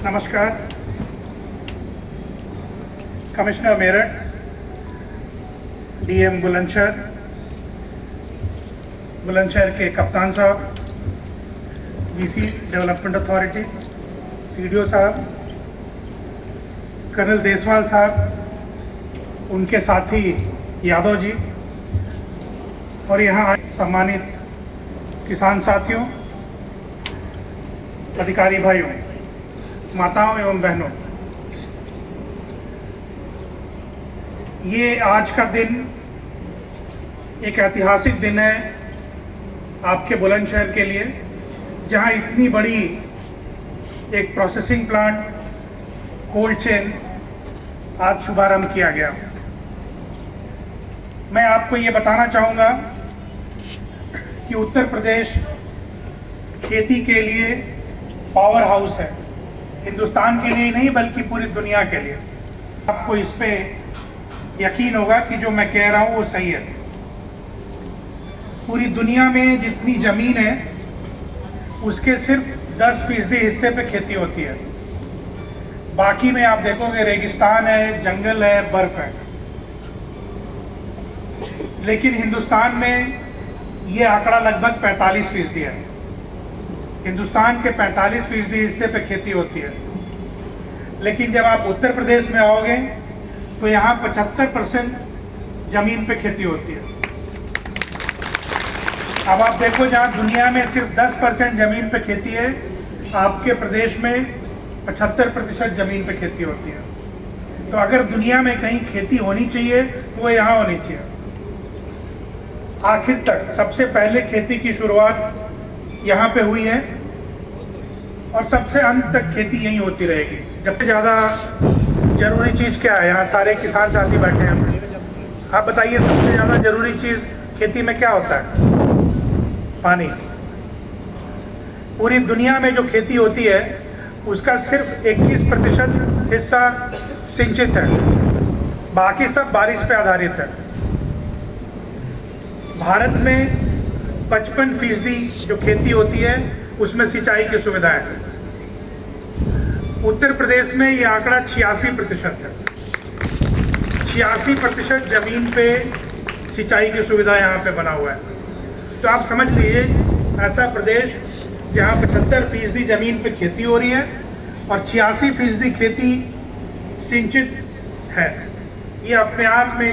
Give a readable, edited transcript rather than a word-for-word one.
नमस्कार। Commissioner Meerut, DM Bulandshahr के कप्तान साहब, वीसी डेवलपमेंट अथॉरिटी, सीडीओ साहब, कर्नल देसवाल साहब, उनके साथी यादव जी और यहाँ सम्मानित किसान साथियों, अधिकारी भाइयों, माताओं एवं बहनों, ये आज का दिन एक ऐतिहासिक दिन है आपके बुलंदशहर के लिए, जहां इतनी बड़ी एक प्रोसेसिंग प्लांट, कोल्ड चेन आज शुभारंभ किया गया। मैं आपको ये बताना चाहूँगा कि उत्तर प्रदेश खेती के लिए पावर हाउस है, हिंदुस्तान के लिए नहीं बल्कि पूरी दुनिया के लिए। आपको इस पे यकीन होगा कि जो मैं कह रहा हूँ वो सही है। पूरी दुनिया में जितनी ज़मीन है उसके सिर्फ 10% हिस्से पे खेती होती है, बाकी में आप देखोगे रेगिस्तान है, जंगल है, बर्फ है। लेकिन हिंदुस्तान में ये आंकड़ा लगभग 45% है। हिंदुस्तान के 45% हिस्से पे खेती होती है। लेकिन जब आप उत्तर प्रदेश में आओगे तो यहाँ 75% जमीन पे खेती होती है। अब आप देखो, जहाँ दुनिया में सिर्फ 10% जमीन पे खेती है, आपके प्रदेश में 75% जमीन पे खेती होती है। तो अगर दुनिया में कहीं खेती होनी चाहिए तो वो यहाँ होनी चाहिए। आखिर तक सबसे पहले खेती की शुरुआत यहाँ पे हुई है और सबसे अंत तक खेती यहीं होती रहेगी। सबसे ज़्यादा जरूरी चीज़ क्या है? यहाँ सारे किसान साथी बैठे हैं, आप बताइए सबसे ज़्यादा जरूरी चीज़ खेती में क्या होता है? पानी। पूरी दुनिया में जो खेती होती है उसका सिर्फ 21% हिस्सा सिंचित है, बाकी सब बारिश पे आधारित है। भारत में 55% जो खेती होती है उसमें सिंचाई की सुविधाएं हैं। उत्तर प्रदेश में ये आंकड़ा 86% है। 86% जमीन पे सिंचाई की सुविधा यहाँ पे बना हुआ है। तो आप समझ लीजिए, ऐसा प्रदेश जहाँ 75% जमीन पे खेती हो रही है और 86% खेती सिंचित है। ये अपने आप में